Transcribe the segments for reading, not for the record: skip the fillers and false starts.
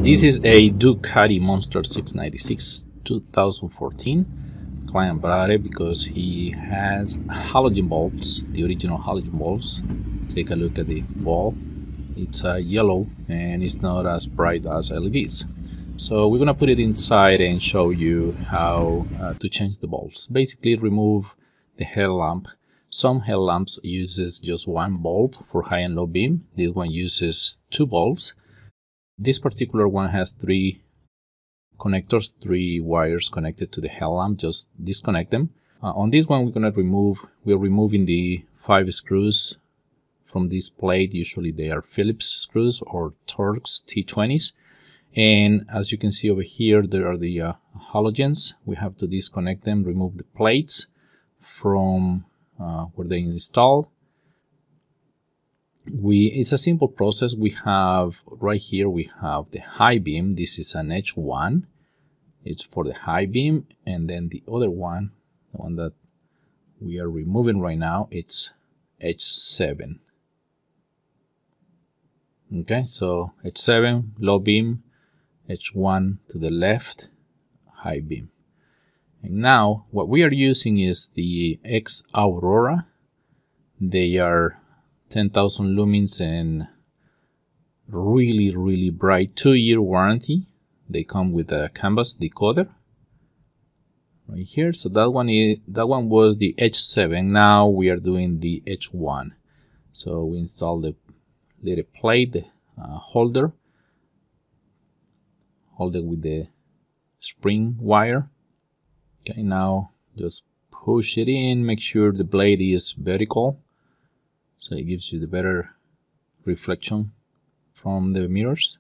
This is a Ducati Monster 696 2014. Client brought it because he has halogen bulbs, the original halogen bulbs. Take a look at the bulb. It's yellow and it's not as bright as LEDs. So we're gonna put it inside and show you how to change the bulbs. Basically remove the headlamp. Some headlamps uses just one bulb for high and low beam. This one uses two bulbs. This particular one has three connectors, three wires connected to the headlamp. Just disconnect them. On this one, we're removing the 5 screws from this plate. Usually they are Phillips screws or Torx T20s. And as you can see over here, there are the halogens. We have to disconnect them, remove the plates from where they installed. It's a simple process. We have right here, we have the high beam. This is an H1. It's for the high beam. And then the other one, the one that we are removing right now, it's H7. Okay, so H7, low beam, H1 to the left, high beam. And now what we are using is the X Aurora. They are 10,000 lumens and really bright 2-year warranty. They come with a canvas decoder right here. So that one was the H7. Now we are doing the H1. So we install the little plate, the holder. Hold it with the spring wire. Okay, now just push it in. Make sure the blade is vertical, so it gives you the better reflection from the mirrors.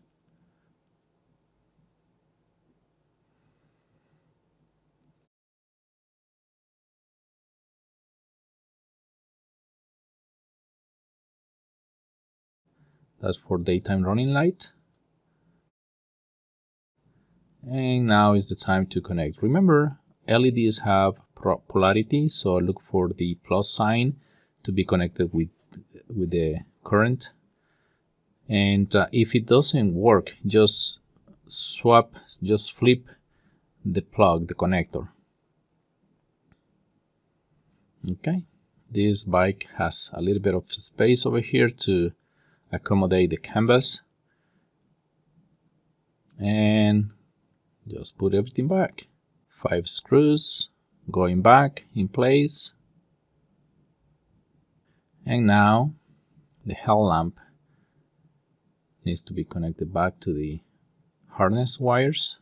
That's for daytime running light. And now is the time to connect. Remember, LEDs have polarity, so look for the plus sign to be connected with the current. And if it doesn't work, just flip the plug, the connector. Okay, this bike has a little bit of space over here to accommodate the canvas. And just put everything back. 5 screws going back in place. And now the headlamp needs to be connected back to the harness wires.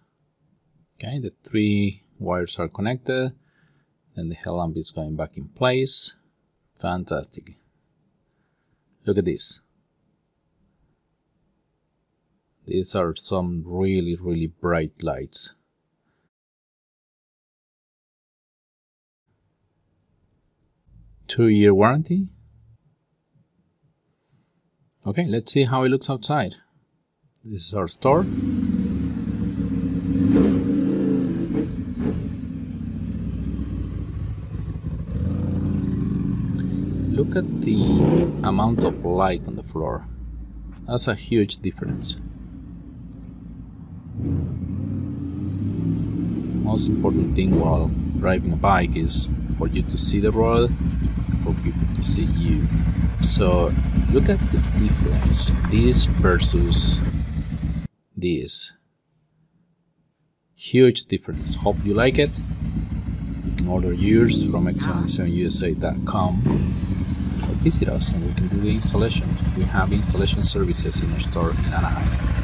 Okay, the 3 wires are connected and the headlamp is going back in place. Fantastic. Look at this. These are some really bright lights. Two-year warranty. Okay, let's see how it looks outside. This is our store. Look at the amount of light on the floor. That's a huge difference. Most important thing while driving a bike is for you to see the road, for people to see you. So look at the difference, this versus this. Huge difference. Hope you like it. You can order yours from x77usa.com or visit us and we can do the installation. We have installation services in our store in Anaheim.